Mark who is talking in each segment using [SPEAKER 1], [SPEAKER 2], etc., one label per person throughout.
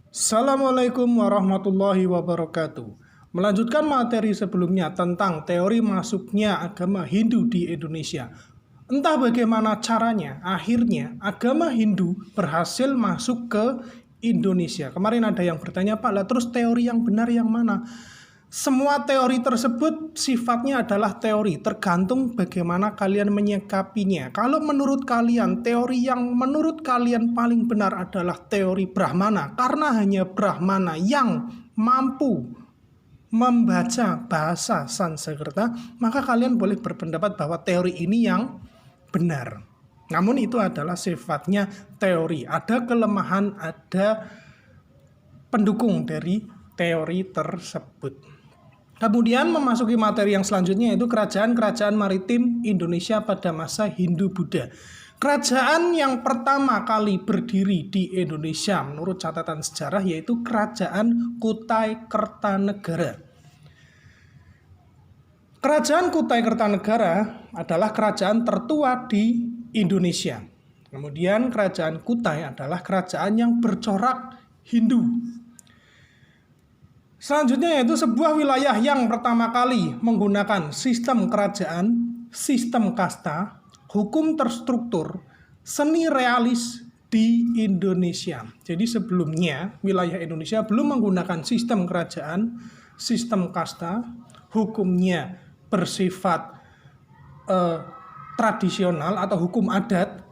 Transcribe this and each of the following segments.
[SPEAKER 1] Assalamualaikum warahmatullahi wabarakatuh. Melanjutkan materi sebelumnya tentang teori masuknya agama Hindu di Indonesia. Entah bagaimana caranya, akhirnya agama Hindu berhasil masuk ke Indonesia. Kemarin ada yang bertanya, Pak, lah terus teori yang benar yang mana? Semua teori tersebut sifatnya adalah teori, tergantung bagaimana kalian menyikapinya. Kalau menurut kalian, teori yang menurut kalian paling benar adalah teori Brahmana, karena hanya Brahmana yang mampu membaca bahasa Sanskerta, maka kalian boleh berpendapat bahwa teori ini yang benar. Namun itu adalah sifatnya teori, ada kelemahan, ada pendukung dari teori tersebut. Kemudian memasuki materi yang selanjutnya, yaitu kerajaan-kerajaan maritim Indonesia pada masa Hindu-Buddha. Kerajaan yang pertama kali berdiri di Indonesia menurut catatan sejarah yaitu Kerajaan Kutai Kertanegara. Kerajaan Kutai Kertanegara adalah kerajaan tertua di Indonesia. Kemudian Kerajaan Kutai adalah kerajaan yang bercorak Hindu. Selanjutnya yaitu sebuah wilayah yang pertama kali menggunakan sistem kerajaan, sistem kasta, hukum terstruktur, seni realis di Indonesia. Jadi sebelumnya wilayah Indonesia belum menggunakan sistem kerajaan, sistem kasta, hukumnya bersifat tradisional atau hukum adat,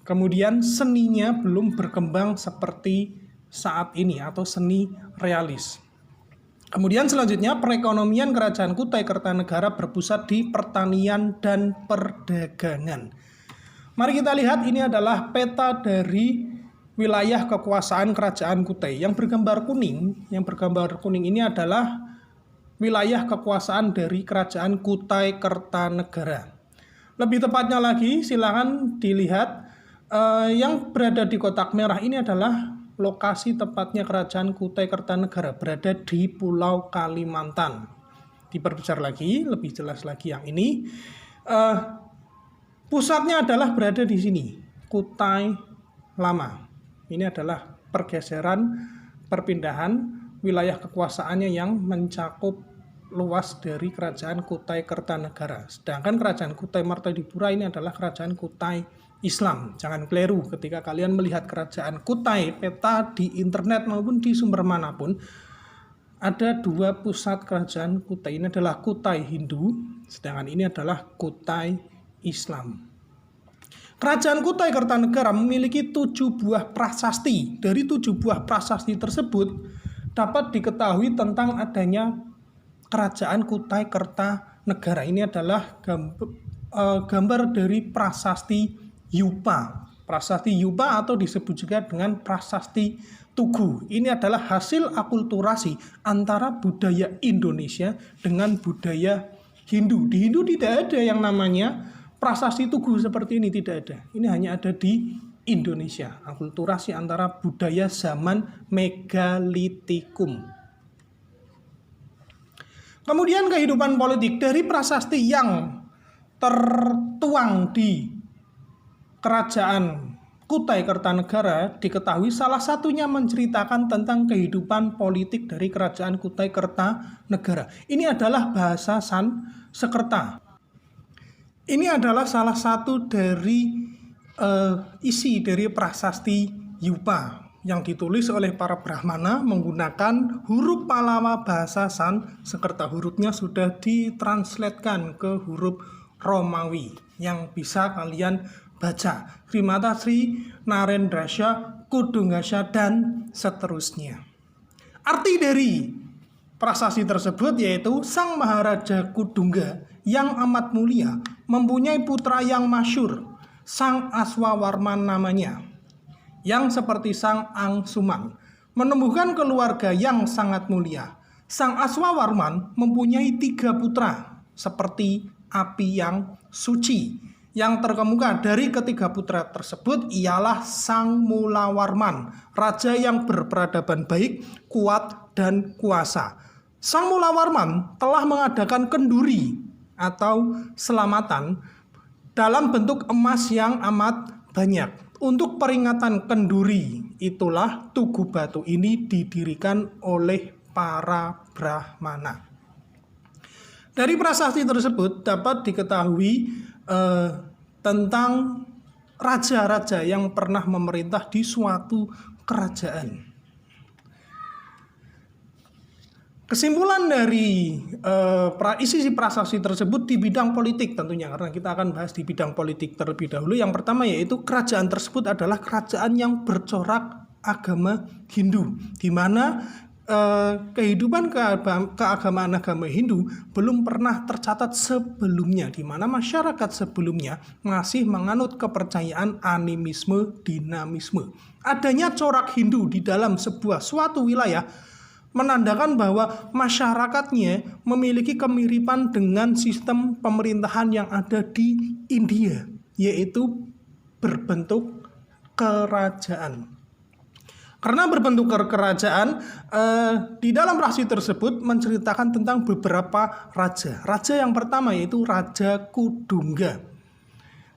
[SPEAKER 1] kemudian seninya belum berkembang seperti saat ini atau seni realis. Kemudian selanjutnya perekonomian Kerajaan Kutai Kertanegara berpusat di pertanian dan perdagangan. Mari kita lihat, ini adalah peta dari wilayah kekuasaan Kerajaan Kutai. Yang bergambar kuning ini adalah wilayah kekuasaan dari Kerajaan Kutai Kertanegara. Lebih tepatnya lagi, silakan dilihat yang berada di kotak merah ini adalah lokasi tepatnya Kerajaan Kutai Kertanegara, berada di Pulau Kalimantan. Diperbesar lagi, lebih jelas lagi yang ini. Pusatnya adalah berada di sini, Kutai Lama. Ini adalah perpindahan wilayah kekuasaannya yang mencakup luas dari Kerajaan Kutai Kertanegara. Sedangkan Kerajaan Kutai Martadipura ini adalah Kerajaan Kutai Islam. Jangan keliru ketika kalian melihat Kerajaan Kutai, peta di internet maupun di sumber manapun, ada dua pusat Kerajaan Kutai. Ini adalah Kutai Hindu, sedangkan ini adalah Kutai Islam. Kerajaan Kutai Kertanegara memiliki 7 buah prasasti. Dari 7 buah prasasti tersebut dapat diketahui tentang adanya Kerajaan Kutai Kertanegara. Ini adalah gambar dari prasasti Yupa. Prasasti Yupa atau disebut juga dengan prasasti Tugu. Ini adalah hasil akulturasi antara budaya Indonesia dengan budaya Hindu. Di Hindu tidak ada yang namanya prasasti Tugu seperti ini, tidak ada. Ini hanya ada di Indonesia. Akulturasi antara budaya zaman Megalitikum. Kemudian kehidupan politik dari prasasti yang tertuang di Kerajaan Kutai Kertanegara diketahui salah satunya menceritakan tentang kehidupan politik dari Kerajaan Kutai Kertanegara. Ini adalah bahasa Sanskerta. Ini adalah salah satu dari isi dari prasasti Yupa yang ditulis oleh para Brahmana menggunakan huruf Pallawa bahasa Sanskerta. Hurufnya sudah ditranslatekan ke huruf Romawi yang bisa kalian baca. Trimata Sri Narendrasya Kudungasya dan seterusnya. Arti dari prasasti tersebut yaitu Sang Maharaja Kudungga yang amat mulia mempunyai putra yang masyhur, Sang Aswawarman namanya, yang seperti Sang Angsuman menumbuhkan keluarga yang sangat mulia. Sang Aswawarman mempunyai 3 putra seperti api yang suci. Yang terkemuka dari ketiga putra tersebut ialah Sang Mulawarman, raja yang berperadaban baik, kuat, dan kuasa. Sang Mulawarman telah mengadakan kenduri atau selamatan dalam bentuk emas yang amat banyak. Untuk peringatan kenduri itulah Tugu Batu ini didirikan oleh para Brahmana. Dari prasasti tersebut dapat diketahui tentang raja-raja yang pernah memerintah di suatu kerajaan. Kesimpulan dari isi prasasti tersebut di bidang politik tentunya, karena kita akan bahas di bidang politik terlebih dahulu. Yang pertama yaitu kerajaan tersebut adalah kerajaan yang bercorak agama Hindu, di mana kehidupan keagamaan agama Hindu belum pernah tercatat sebelumnya, di mana masyarakat sebelumnya masih menganut kepercayaan animisme, dinamisme. Adanya corak Hindu di dalam suatu wilayah menandakan bahwa masyarakatnya memiliki kemiripan dengan sistem pemerintahan yang ada di India, yaitu berbentuk kerajaan. Karena berbentuk kerajaan, di dalam prasasti tersebut menceritakan tentang beberapa raja. Raja yang pertama yaitu Raja Kudungga.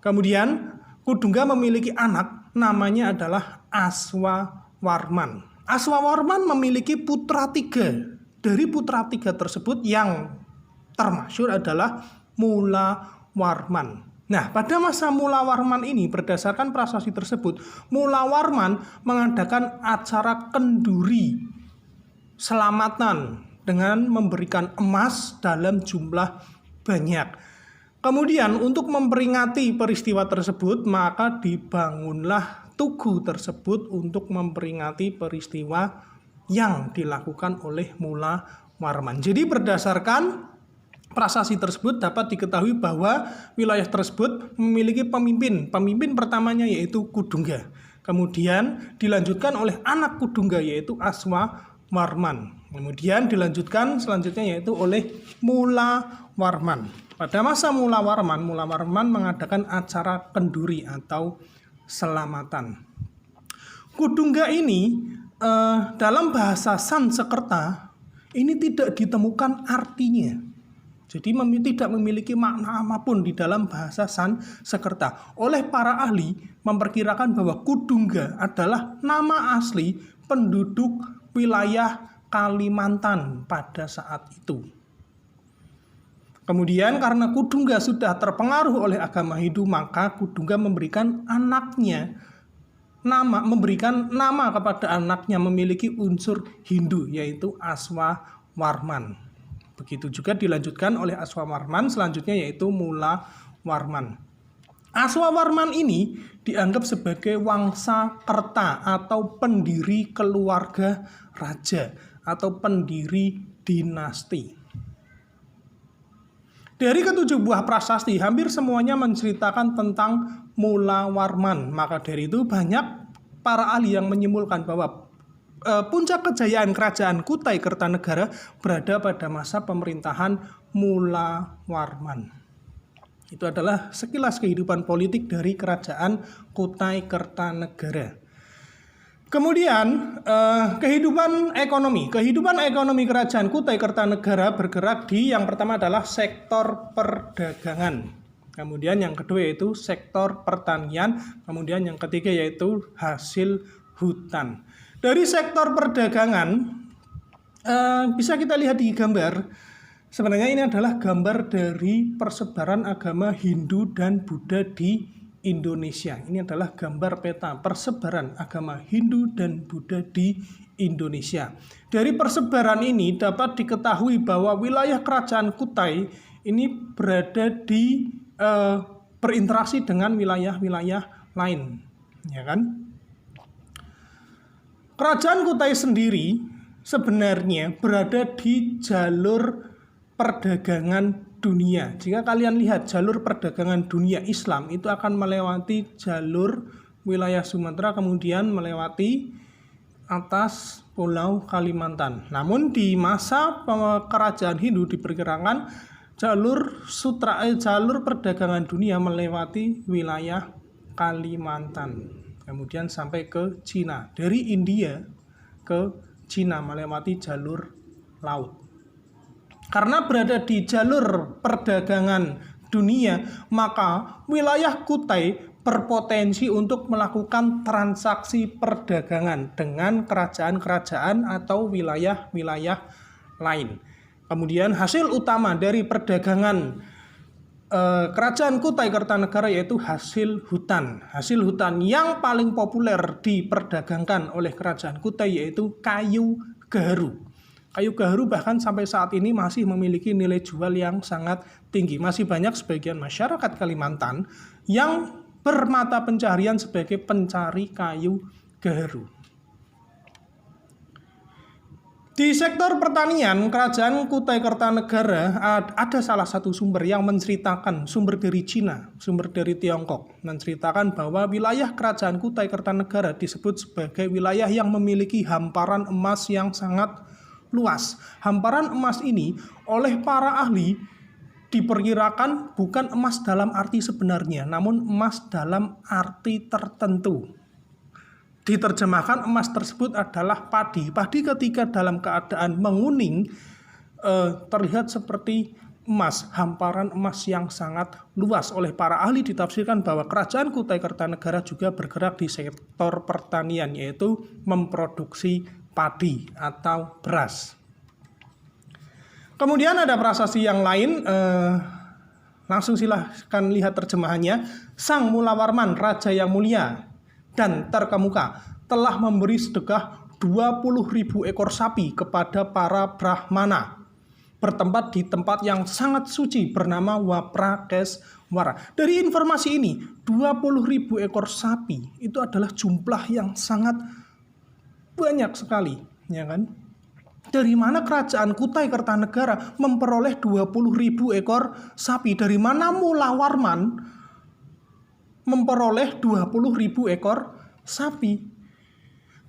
[SPEAKER 1] Kemudian Kudungga memiliki anak, namanya adalah Aswawarman. Aswawarman memiliki putra 3. Dari putra 3 tersebut yang termasyhur adalah Mulawarman. Nah, pada masa Mulawarman ini, berdasarkan prasasti tersebut, Mulawarman mengadakan acara kenduri selamatan dengan memberikan emas dalam jumlah banyak. Kemudian untuk memperingati peristiwa tersebut, maka dibangunlah tugu tersebut untuk memperingati peristiwa yang dilakukan oleh Mulawarman. Jadi berdasarkan prasasti tersebut dapat diketahui bahwa wilayah tersebut memiliki pemimpin. Pemimpin pertamanya yaitu Kudungga. Kemudian dilanjutkan oleh anak Kudungga yaitu Aswawarman. Kemudian dilanjutkan selanjutnya yaitu oleh Mulawarman. Pada masa Mulawarman mengadakan acara kenduri atau selamatan. Kudungga ini dalam bahasa Sanskerta ini tidak ditemukan artinya. Jadi tidak memiliki makna apapun di dalam bahasa Sanskerta. Oleh para ahli memperkirakan bahwa Kudungga adalah nama asli penduduk wilayah Kalimantan pada saat itu. Kemudian karena Kudungga sudah terpengaruh oleh agama Hindu, maka Kudungga memberikan nama kepada anaknya memiliki unsur Hindu yaitu Aswawarman. Begitu juga dilanjutkan oleh Aswawarman selanjutnya yaitu Mulawarman. Aswawarman ini dianggap sebagai Wangsa Kerta atau pendiri keluarga raja atau pendiri dinasti. Dari ketujuh buah prasasti hampir semuanya menceritakan tentang Mulawarman. Maka dari itu banyak para ahli yang menyimpulkan bahwa puncak kejayaan kerajaan Kutai Kertanegara berada pada masa pemerintahan Mulawarman. Itu adalah sekilas kehidupan politik dari kerajaan Kutai Kertanegara. Kemudian kehidupan ekonomi kerajaan Kutai Kertanegara bergerak di yang pertama adalah sektor perdagangan. Kemudian yang kedua yaitu sektor pertanian, kemudian yang ketiga yaitu hasil hutan. Dari sektor perdagangan bisa kita lihat di gambar. Sebenarnya ini adalah gambar dari persebaran agama Hindu dan Buddha di Indonesia. Ini adalah gambar peta persebaran agama Hindu dan Buddha di Indonesia. Dari persebaran ini dapat diketahui bahwa wilayah kerajaan Kutai ini berada di berinteraksi dengan wilayah-wilayah lain, ya kan? Kerajaan Kutai sendiri sebenarnya berada di jalur perdagangan dunia. Jika kalian lihat jalur perdagangan dunia Islam itu akan melewati jalur wilayah Sumatera kemudian melewati atas Pulau Kalimantan. Namun di masa kerajaan Hindu diperkirakan jalur perdagangan dunia melewati wilayah Kalimantan. Kemudian sampai ke Cina. Dari India ke Cina melewati jalur laut. Karena berada di jalur perdagangan dunia, maka wilayah Kutai berpotensi untuk melakukan transaksi perdagangan dengan kerajaan-kerajaan atau wilayah-wilayah lain. Kemudian hasil utama dari perdagangan Kerajaan Kutai Kertanegara yaitu hasil hutan. Hasil hutan yang paling populer diperdagangkan oleh Kerajaan Kutai yaitu kayu gaharu. Kayu gaharu bahkan sampai saat ini masih memiliki nilai jual yang sangat tinggi. Masih banyak sebagian masyarakat Kalimantan yang bermata pencaharian sebagai pencari kayu gaharu. Di sektor pertanian, Kerajaan Kutai Kertanegara ada salah satu sumber yang menceritakan, sumber dari Cina, sumber dari Tiongkok, menceritakan bahwa wilayah Kerajaan Kutai Kertanegara disebut sebagai wilayah yang memiliki hamparan emas yang sangat luas. Hamparan emas ini oleh para ahli diperkirakan bukan emas dalam arti sebenarnya, namun emas dalam arti tertentu. Diterjemahkan emas tersebut adalah padi. Padi ketika dalam keadaan menguning terlihat seperti emas, hamparan emas yang sangat luas. Oleh para ahli ditafsirkan bahwa Kerajaan Kutai Kertanegara juga bergerak di sektor pertanian, yaitu memproduksi padi atau beras. Kemudian ada prasasti yang lain, langsung silahkan lihat terjemahannya. Sang Mulawarman, Raja yang mulia dan terkemuka, telah memberi sedekah 20.000 ekor sapi kepada para Brahmana, bertempat di tempat yang sangat suci bernama Waprakeswara. Dari informasi ini, 20.000 ekor sapi itu adalah jumlah yang sangat banyak sekali, ya kan? Dari mana Kerajaan Kutai Kertanegara memperoleh 20.000 ekor sapi? Dari mana Mulawarman memperoleh 20.000 ekor sapi?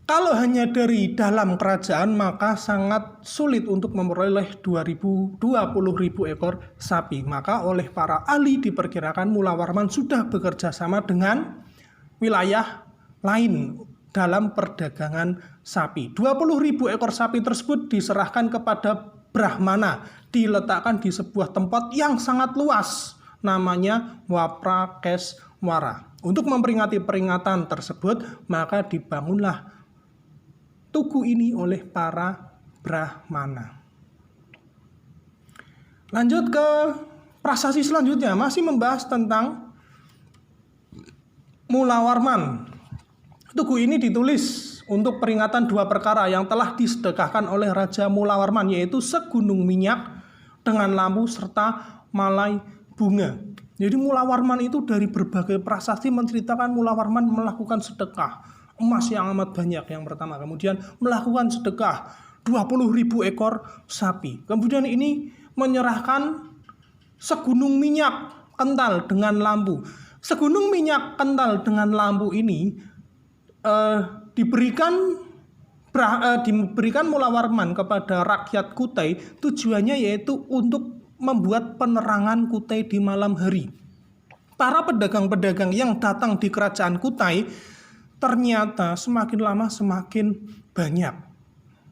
[SPEAKER 1] Kalau hanya dari dalam kerajaan maka sangat sulit untuk memperoleh 20.000 ekor sapi. Maka oleh para ahli diperkirakan Mulawarman sudah bekerja sama dengan wilayah lain dalam perdagangan sapi. 20.000 ekor sapi tersebut diserahkan kepada Brahmana, diletakkan di sebuah tempat yang sangat luas, namanya Waprakeswara. Untuk memperingati peringatan tersebut, maka dibangunlah tugu ini oleh para Brahmana. Lanjut ke prasasti selanjutnya, masih membahas tentang Mulawarman. Tugu ini ditulis untuk peringatan dua perkara yang telah disedekahkan oleh Raja Mulawarman, yaitu segunung minyak dengan lampu serta malai bunga. Jadi Mulawarman itu dari berbagai prasasti menceritakan Mulawarman melakukan sedekah emas yang amat banyak yang pertama. Kemudian melakukan sedekah 20.000 ekor sapi. Kemudian ini menyerahkan segunung minyak kental dengan lampu. Segunung minyak kental dengan lampu ini diberikan Mulawarman kepada rakyat Kutai, tujuannya yaitu untuk membuat penerangan Kutai di malam hari. Para pedagang-pedagang yang datang di kerajaan Kutai ternyata semakin lama semakin banyak.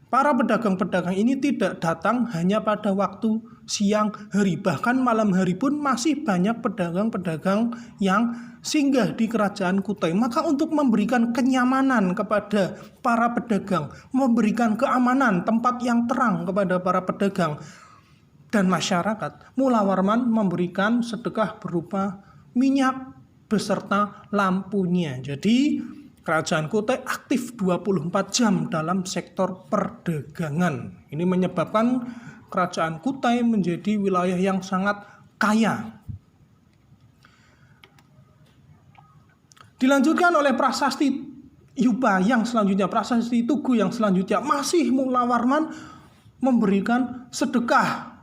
[SPEAKER 1] Para pedagang-pedagang ini tidak datang hanya pada waktu siang hari, bahkan malam hari pun masih banyak pedagang-pedagang yang singgah di kerajaan Kutai. Maka untuk memberikan kenyamanan kepada para pedagang, memberikan keamanan, tempat yang terang kepada para pedagang dan masyarakat, Mulawarman memberikan sedekah berupa minyak beserta lampunya. Jadi kerajaan Kutai aktif 24 jam dalam sektor perdagangan. Ini menyebabkan kerajaan Kutai menjadi wilayah yang sangat kaya. Dilanjutkan oleh prasasti Yupa yang selanjutnya, prasasti Tugu yang selanjutnya, masih Mulawarman memberikan sedekah.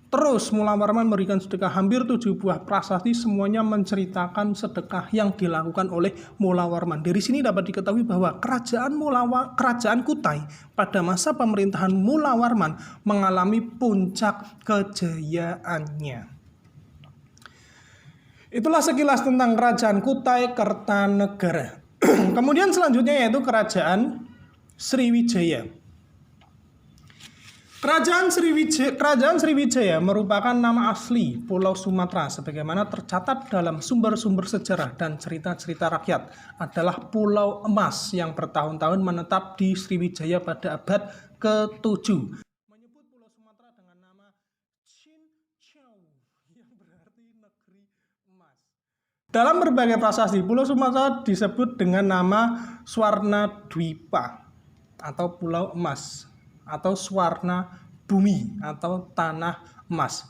[SPEAKER 1] Terus Mulawarman memberikan sedekah, hampir 7 buah prasasti semuanya menceritakan sedekah yang dilakukan oleh Mulawarman. Dari sini dapat diketahui bahwa kerajaan Kutai pada masa pemerintahan Mulawarman mengalami puncak kejayaannya. Itulah sekilas tentang kerajaan Kutai Kertanegara. Kemudian selanjutnya yaitu kerajaan Sriwijaya. Kerajaan Sriwijaya merupakan nama asli Pulau Sumatera sebagaimana tercatat dalam sumber-sumber sejarah dan cerita-cerita rakyat adalah Pulau Emas yang bertahun-tahun menetap di Sriwijaya pada abad ke-7. Menyebut Pulau Sumatera dengan nama Cincau yang berarti negeri emas. Dalam berbagai prasasti, Pulau Sumatera disebut dengan nama Swarna Dwipa atau Pulau Emas, atau Swarna Bumi atau Tanah Emas.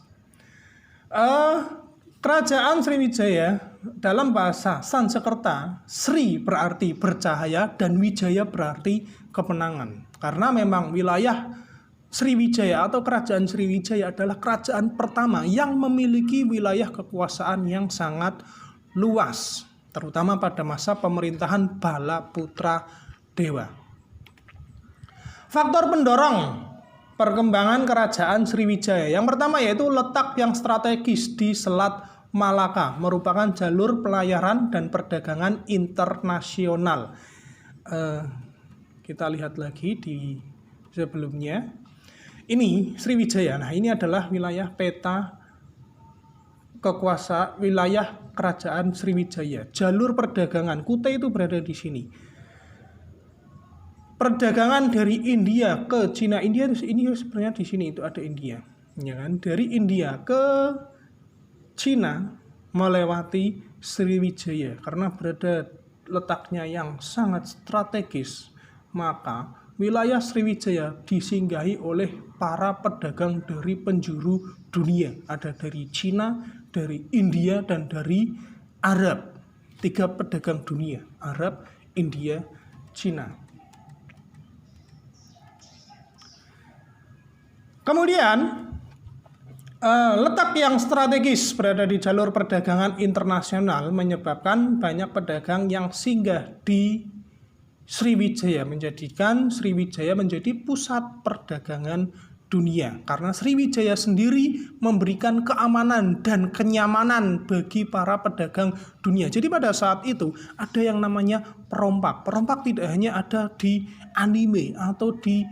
[SPEAKER 1] Kerajaan Sriwijaya dalam bahasa Sanskerta, Sri berarti bercahaya dan Wijaya berarti kemenangan. Karena memang wilayah Sriwijaya atau kerajaan Sriwijaya adalah kerajaan pertama yang memiliki wilayah kekuasaan yang sangat luas, terutama pada masa pemerintahan Balaputra Dewa. Faktor pendorong perkembangan kerajaan Sriwijaya yang pertama yaitu letak yang strategis di Selat Malaka, merupakan jalur pelayaran dan perdagangan internasional. Kita lihat lagi di sebelumnya. Ini Sriwijaya. Nah, ini adalah wilayah peta kekuasaan wilayah kerajaan Sriwijaya. Jalur perdagangan Kutai itu berada di sini. Perdagangan dari India ke Cina, ini sebenarnya di sini itu ada India, ya kan? Dari India ke Cina melewati Sriwijaya karena berada letaknya yang sangat strategis, maka wilayah Sriwijaya disinggahi oleh para pedagang dari penjuru dunia. Ada dari Cina, dari India, dan dari Arab. 3 pedagang dunia, Arab, India, Cina. Kemudian letak yang strategis berada di jalur perdagangan internasional menyebabkan banyak pedagang yang singgah di Sriwijaya, menjadikan Sriwijaya menjadi pusat perdagangan dunia. Karena Sriwijaya sendiri memberikan keamanan dan kenyamanan bagi para pedagang dunia. Jadi pada saat itu ada yang namanya perompak. Perompak tidak hanya ada di anime atau di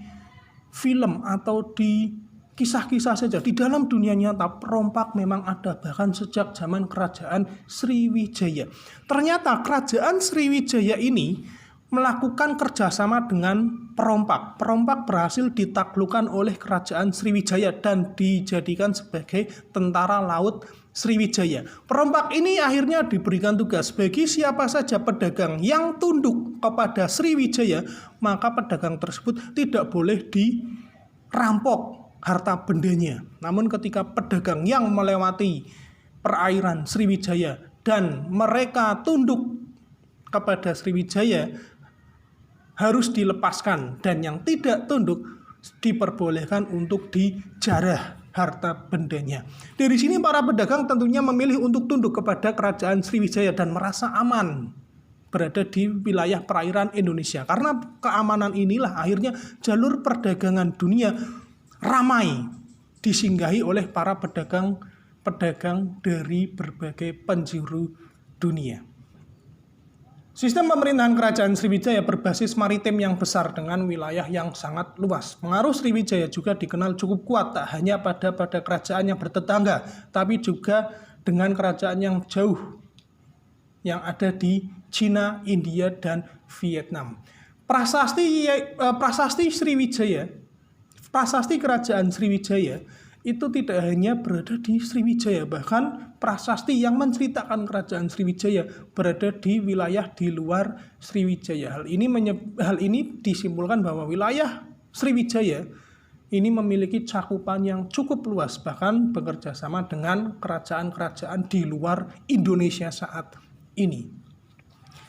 [SPEAKER 1] film atau di kisah-kisah saja. Di dalam dunia nyata perompak memang ada bahkan sejak zaman kerajaan Sriwijaya. Ternyata kerajaan Sriwijaya ini melakukan kerjasama dengan perompak. Perompak berhasil ditaklukkan oleh kerajaan Sriwijaya dan dijadikan sebagai tentara laut Sriwijaya. Perompak ini akhirnya diberikan tugas bagi siapa saja pedagang yang tunduk kepada Sriwijaya, maka pedagang tersebut tidak boleh dirampok harta bendanya. Namun ketika pedagang yang melewati perairan Sriwijaya dan mereka tunduk kepada Sriwijaya harus dilepaskan, dan yang tidak tunduk diperbolehkan untuk dijarah harta bendanya. Dari sini para pedagang tentunya memilih untuk tunduk kepada kerajaan Sriwijaya dan merasa aman berada di wilayah perairan Indonesia. Karena keamanan inilah akhirnya jalur perdagangan dunia ramai disinggahi oleh para pedagang dari berbagai penjuru dunia. Sistem pemerintahan kerajaan Sriwijaya berbasis maritim yang besar dengan wilayah yang sangat luas. Pengaruh Sriwijaya juga dikenal cukup kuat tak hanya pada kerajaan yang bertetangga, tapi juga dengan kerajaan yang jauh yang ada di Cina, India, dan Vietnam. Prasasti kerajaan Sriwijaya itu tidak hanya berada di Sriwijaya, bahkan prasasti yang menceritakan kerajaan Sriwijaya berada di wilayah di luar Sriwijaya. Hal ini disimpulkan bahwa wilayah Sriwijaya ini memiliki cakupan yang cukup luas, bahkan bekerja sama dengan kerajaan-kerajaan di luar Indonesia saat ini.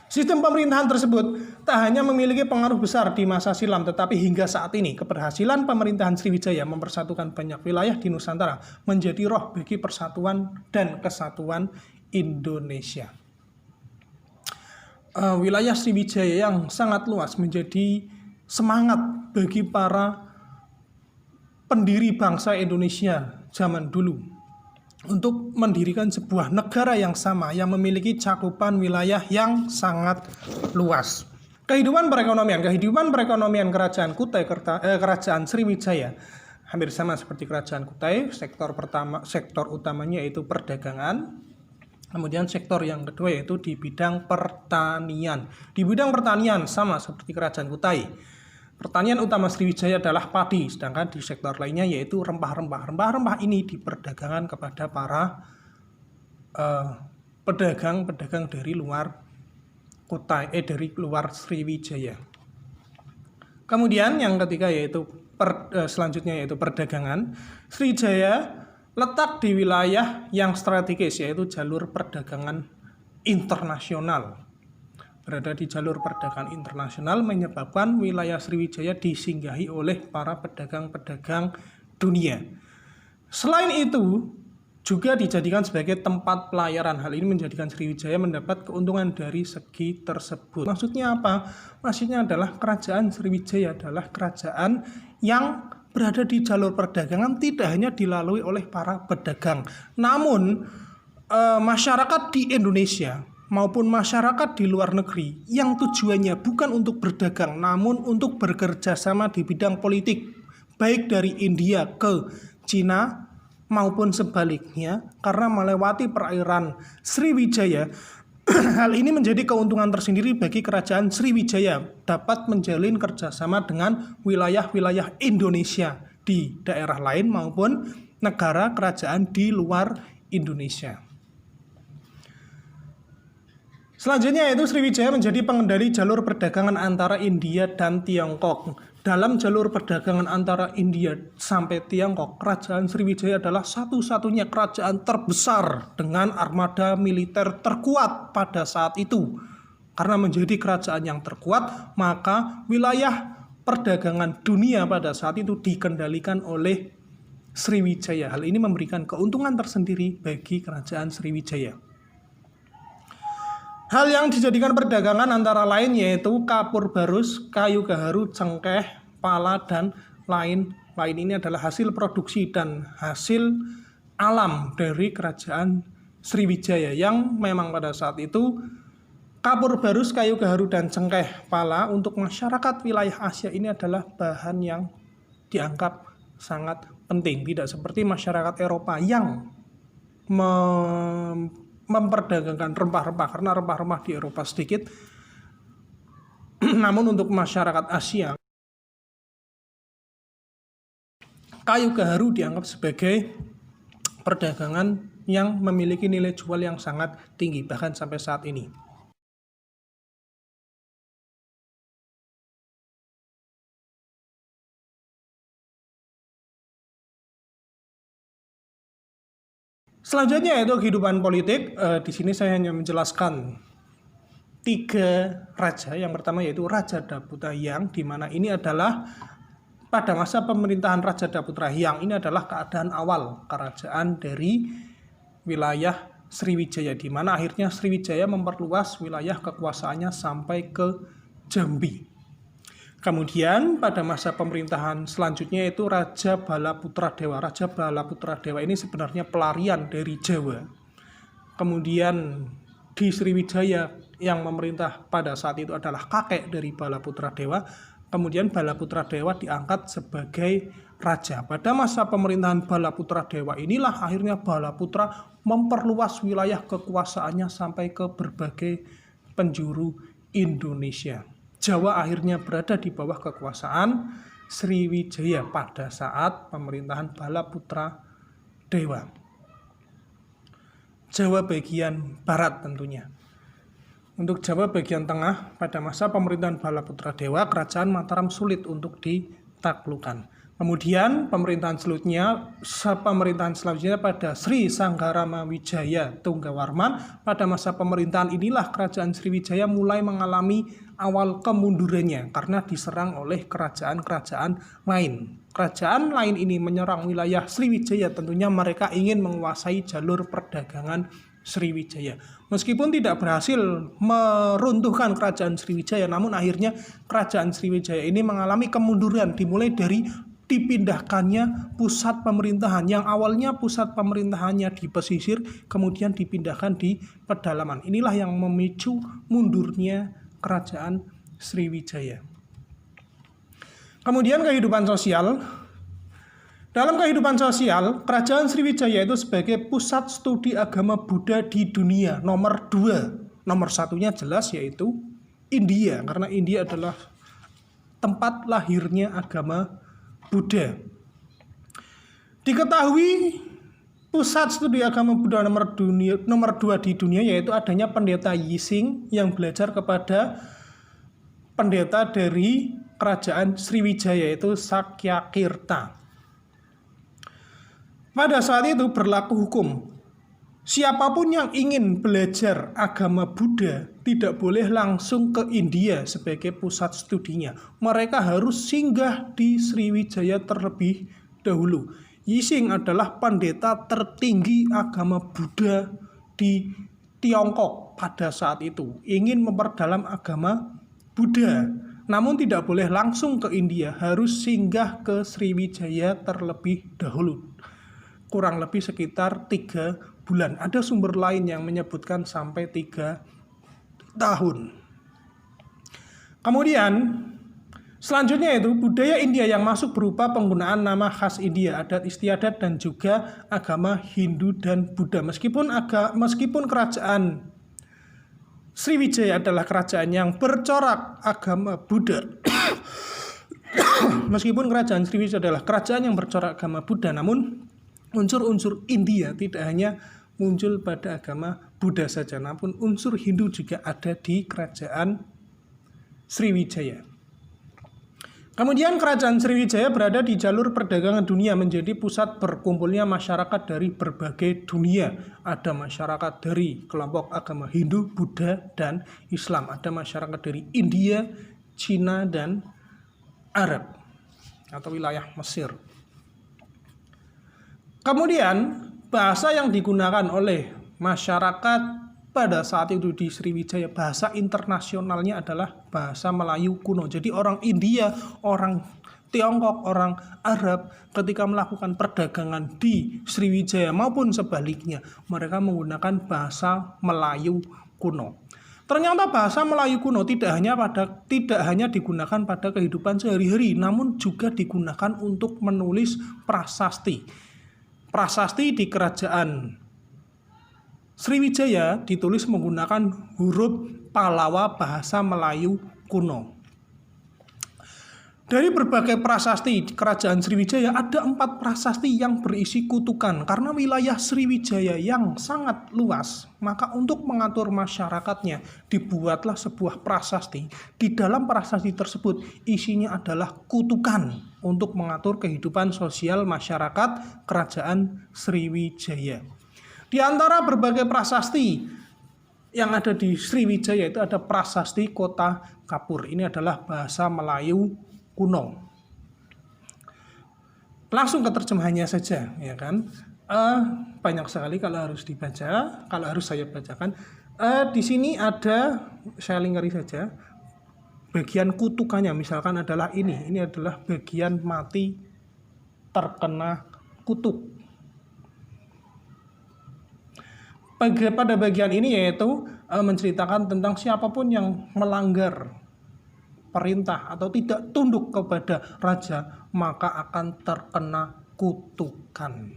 [SPEAKER 1] Sistem pemerintahan tersebut tak hanya memiliki pengaruh besar di masa silam, tetapi hingga saat ini keberhasilan pemerintahan Sriwijaya mempersatukan banyak wilayah di Nusantara menjadi roh bagi persatuan dan kesatuan Indonesia. Wilayah Sriwijaya yang sangat luas menjadi semangat bagi para pendiri bangsa Indonesia zaman dulu untuk mendirikan sebuah negara yang sama yang memiliki cakupan wilayah yang sangat luas. Kehidupan perekonomian kerajaan Kutai kerajaan Sriwijaya hampir sama seperti kerajaan Kutai. Sektor utamanya yaitu perdagangan. Kemudian sektor yang kedua yaitu di bidang pertanian. Di bidang pertanian sama seperti kerajaan Kutai. Pertanian utama Sriwijaya adalah padi, sedangkan di sektor lainnya yaitu rempah-rempah. Rempah-rempah ini diperdagangkan kepada para pedagang-pedagang dari luar Kutai, dari luar Sriwijaya. Kemudian yang ketiga yaitu selanjutnya yaitu perdagangan. Sriwijaya letak di wilayah yang strategis yaitu jalur perdagangan internasional. Berada di jalur perdagangan internasional menyebabkan wilayah Sriwijaya disinggahi oleh para pedagang-pedagang dunia. Selain itu juga dijadikan sebagai tempat pelayaran. Hal ini menjadikan Sriwijaya mendapat keuntungan dari segi tersebut. Maksudnya apa? Maksudnya adalah kerajaan Sriwijaya adalah kerajaan yang berada di jalur perdagangan, tidak hanya dilalui oleh para pedagang, namun masyarakat di Indonesia maupun masyarakat di luar negeri yang tujuannya bukan untuk berdagang namun untuk bekerja sama di bidang politik, baik dari India ke Cina maupun sebaliknya, karena melewati perairan Sriwijaya. Hal ini menjadi keuntungan tersendiri bagi kerajaan Sriwijaya, dapat menjalin kerjasama dengan wilayah-wilayah Indonesia di daerah lain maupun negara kerajaan di luar Indonesia. Selanjutnya yaitu Sriwijaya menjadi pengendali jalur perdagangan antara India dan Tiongkok. Dalam jalur perdagangan antara India sampai Tiongkok, kerajaan Sriwijaya adalah satu-satunya kerajaan terbesar dengan armada militer terkuat pada saat itu. Karena menjadi kerajaan yang terkuat, maka wilayah perdagangan dunia pada saat itu dikendalikan oleh Sriwijaya. Hal ini memberikan keuntungan tersendiri bagi kerajaan Sriwijaya. Hal yang dijadikan perdagangan antara lain yaitu kapur barus, kayu gaharu, cengkeh, pala, dan lain-lain. Ini adalah hasil produksi dan hasil alam dari kerajaan Sriwijaya yang memang pada saat itu kapur barus, kayu gaharu, dan cengkeh pala untuk masyarakat wilayah Asia ini adalah bahan yang dianggap sangat penting. Tidak seperti masyarakat Eropa yang memperdagangkan rempah-rempah, karena rempah-rempah di Eropa sedikit. Namun untuk masyarakat Asia, kayu gaharu dianggap sebagai perdagangan yang memiliki nilai jual yang sangat tinggi, bahkan sampai saat ini. Selanjutnya yaitu kehidupan politik. Di sini saya hanya menjelaskan 3 raja. Yang pertama yaitu Raja Daputra Hyang, di mana ini adalah pada masa pemerintahan Raja Daputra Hyang, ini adalah keadaan awal kerajaan dari wilayah Sriwijaya, di mana akhirnya Sriwijaya memperluas wilayah kekuasaannya sampai ke Jambi. Kemudian pada masa pemerintahan selanjutnya itu Raja Balaputra Dewa. Raja Balaputra Dewa ini sebenarnya pelarian dari Jawa. Kemudian di Sriwijaya yang memerintah pada saat itu adalah kakek dari Balaputra Dewa. Kemudian Balaputra Dewa diangkat sebagai raja. Pada masa pemerintahan Balaputra Dewa inilah akhirnya Balaputra memperluas wilayah kekuasaannya sampai ke berbagai penjuru Indonesia. Jawa akhirnya berada di bawah kekuasaan Sriwijaya pada saat pemerintahan Balaputra Dewa. Jawa bagian barat tentunya. Untuk Jawa bagian tengah, pada masa pemerintahan Balaputra Dewa, kerajaan Mataram sulit untuk ditaklukkan. Kemudian pemerintahan selanjutnya pada Sri Sanggarama Wijaya Tunggawarman. Pada masa pemerintahan inilah kerajaan Sriwijaya mulai mengalami awal kemundurannya karena diserang oleh kerajaan-kerajaan lain. Kerajaan lain ini menyerang wilayah Sriwijaya, tentunya mereka ingin menguasai jalur perdagangan Sriwijaya. Meskipun tidak berhasil meruntuhkan kerajaan Sriwijaya, namun akhirnya kerajaan Sriwijaya ini mengalami kemunduran, dimulai dari dipindahkannya pusat pemerintahan yang awalnya pusat pemerintahannya di pesisir, kemudian dipindahkan di pedalaman. Inilah yang memicu mundurnya kerajaan Sriwijaya. Kemudian kehidupan sosial. Dalam kehidupan sosial, Kerajaan Sriwijaya itu sebagai pusat studi agama Buddha di dunia nomor 2. Nomor satunya jelas yaitu India, karena India adalah tempat lahirnya agama Buddha. Diketahui pusat studi agama Buddha nomor 2 di dunia yaitu adanya pendeta Yixing yang belajar kepada pendeta dari Kerajaan Sriwijaya yaitu Sakyakirta. Pada saat itu berlaku hukum. Siapapun yang ingin belajar agama Buddha tidak boleh langsung ke India sebagai pusat studinya. Mereka harus singgah di Sriwijaya terlebih dahulu. Yixing adalah pendeta tertinggi agama Buddha di Tiongkok pada saat itu. Ingin memperdalam agama Buddha. Namun tidak boleh langsung ke India, harus singgah ke Sriwijaya terlebih dahulu. Kurang lebih sekitar 3 bulan. Ada sumber lain yang menyebutkan sampai 3 tahun. Kemudian selanjutnya itu budaya India yang masuk berupa penggunaan nama khas India, adat istiadat dan juga agama Hindu dan Buddha. Meskipun kerajaan Sriwijaya adalah kerajaan yang bercorak agama Buddha. Meskipun kerajaan Sriwijaya adalah kerajaan yang bercorak agama Buddha, namun unsur-unsur India tidak hanya muncul pada agama Buddha saja, namun unsur Hindu juga ada di kerajaan Sriwijaya. Kemudian kerajaan Sriwijaya berada di jalur perdagangan dunia, menjadi pusat berkumpulnya masyarakat dari berbagai dunia. Ada masyarakat dari kelompok agama Hindu, Buddha, dan Islam. Ada masyarakat dari India, Cina, dan Arab atau wilayah Mesir. Kemudian bahasa yang digunakan oleh masyarakat pada saat itu di Sriwijaya, bahasa internasionalnya adalah bahasa Melayu kuno. Jadi orang India, orang Tiongkok, orang Arab ketika melakukan perdagangan di Sriwijaya maupun sebaliknya, mereka menggunakan bahasa Melayu kuno. Ternyata bahasa Melayu kuno tidak hanya digunakan pada kehidupan sehari-hari, namun juga digunakan untuk menulis prasasti. Prasasti di kerajaan Sriwijaya ditulis menggunakan huruf Pallawa bahasa Melayu kuno. Dari berbagai prasasti di kerajaan Sriwijaya ada 4 prasasti yang berisi kutukan. Karena wilayah Sriwijaya yang sangat luas, maka untuk mengatur masyarakatnya dibuatlah sebuah prasasti. Di dalam prasasti tersebut isinya adalah kutukan untuk mengatur kehidupan sosial masyarakat kerajaan Sriwijaya. Di antara berbagai prasasti yang ada di Sriwijaya itu ada prasasti Kota Kapur. Ini adalah bahasa Melayu kuno. Langsung ke terjemahannya saja, ya kan? Banyak sekali kalau harus dibaca, kalau harus saya bacakan. Di sini ada, saya lingkari saja. Bagian kutukannya misalkan adalah ini adalah bagian mati terkena kutuk. Pada bagian ini yaitu menceritakan tentang siapapun yang melanggar perintah atau tidak tunduk kepada raja, maka akan terkena kutukan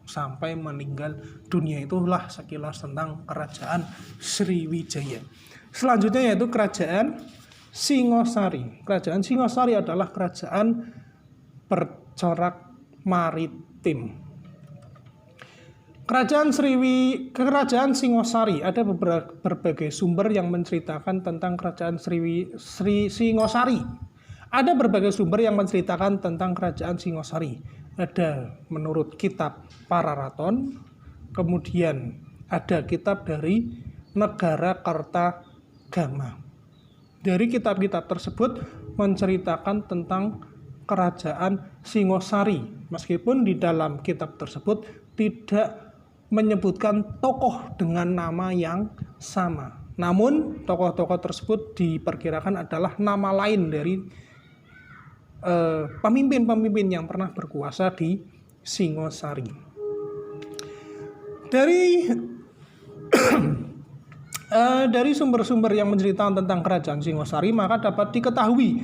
[SPEAKER 1] sampai meninggal dunia. Itulah sekilas tentang kerajaan Sriwijaya. Selanjutnya yaitu kerajaan Singosari. Kerajaan Singosari adalah kerajaan bercorak maritim. Kerajaan Singosari, ada berbagai sumber yang menceritakan tentang kerajaan Singosari. Ada berbagai sumber yang menceritakan tentang kerajaan Singosari. Ada menurut kitab Pararaton, kemudian ada kitab dari Negara Kertagama. Dari kitab-kitab tersebut menceritakan tentang kerajaan Singosari, meskipun di dalam kitab tersebut tidak menyebutkan tokoh dengan nama yang sama. Namun tokoh-tokoh tersebut diperkirakan adalah nama lain dari pemimpin-pemimpin yang pernah berkuasa di Singosari. Dari sumber-sumber yang menceritakan tentang kerajaan Singosari, maka dapat diketahui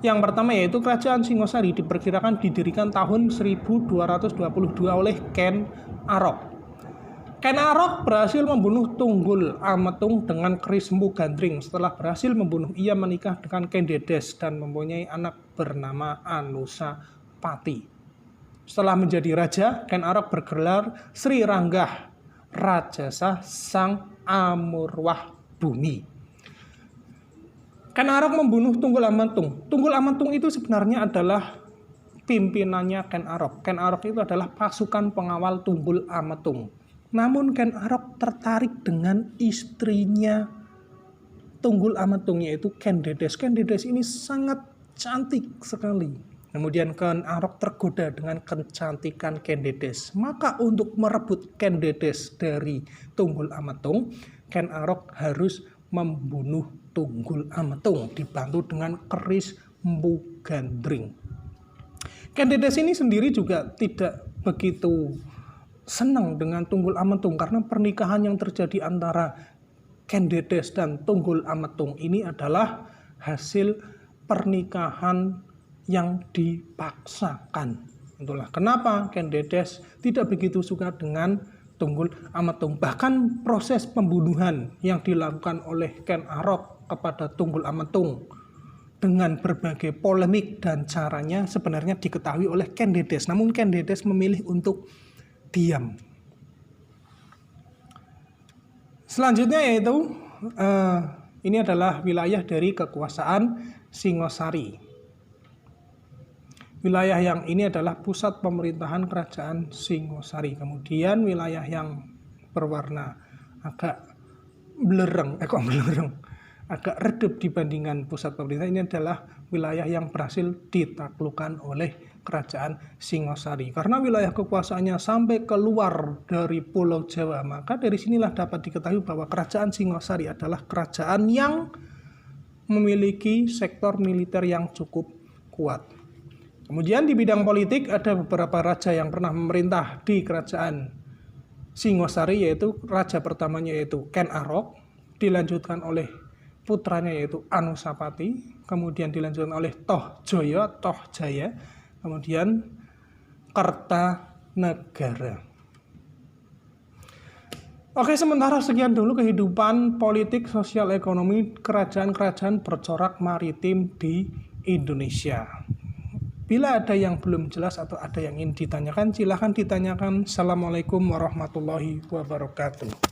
[SPEAKER 1] Yang pertama yaitu Kerajaan Singosari diperkirakan didirikan tahun 1222 oleh Ken Arok. Ken Arok berhasil membunuh Tunggul Ametung dengan keris Empu Gandring. Setelah berhasil membunuh, ia menikah dengan Kendedes dan mempunyai anak bernama Anusapati. Setelah menjadi raja, Ken Arok bergelar Sri Ranggah Rajasa Sang Amurwah Bumi. Ken Arok membunuh Tunggul Ametung. Tunggul Ametung itu sebenarnya adalah pimpinannya Ken Arok. Ken Arok itu adalah pasukan pengawal Tunggul Ametung. Namun Ken Arok tertarik dengan istrinya Tunggul Ametung, yaitu Kendedes. Kendedes ini sangat cantik sekali. Kemudian Ken Arok tergoda dengan kecantikan Kendedes. Maka untuk merebut Kendedes dari Tunggul Ametung, Ken Arok harus membunuh Tunggul Ametung dibantu dengan keris Empu Gandring. Kendedes ini sendiri juga tidak begitu senang dengan Tunggul Ametung karena pernikahan yang terjadi antara Kendedes dan Tunggul Ametung ini adalah hasil pernikahan yang dipaksakan. Itulah kenapa Kendedes tidak begitu suka dengan Tunggul Ametung. Bahkan proses pembunuhan yang dilakukan oleh Ken Arok kepada Tunggul Ametung dengan berbagai polemik dan caranya sebenarnya diketahui oleh Kendedes. Namun Kendedes memilih untuk diam. Selanjutnya yaitu ini adalah wilayah dari kekuasaan Singosari. Wilayah yang ini adalah pusat pemerintahan Kerajaan Singosari. Kemudian wilayah yang berwarna agak agak redup dibandingkan pusat pemerintahan, ini adalah wilayah yang berhasil ditaklukkan oleh Kerajaan Singosari. Karena wilayah kekuasaannya sampai keluar dari Pulau Jawa, maka dari sinilah dapat diketahui bahwa Kerajaan Singosari adalah kerajaan yang memiliki sektor militer yang cukup kuat. Kemudian di bidang politik ada beberapa raja yang pernah memerintah di Kerajaan Singosari, yaitu raja pertamanya yaitu Ken Arok, dilanjutkan oleh putranya yaitu Anusapati, kemudian dilanjutkan oleh Tohjaya, kemudian Kertanegara. Oke, sementara sekian dulu kehidupan politik, sosial, ekonomi kerajaan-kerajaan bercorak maritim di Indonesia. Bila ada yang belum jelas atau ada yang ingin ditanyakan, silahkan ditanyakan. Assalamualaikum warahmatullahi wabarakatuh.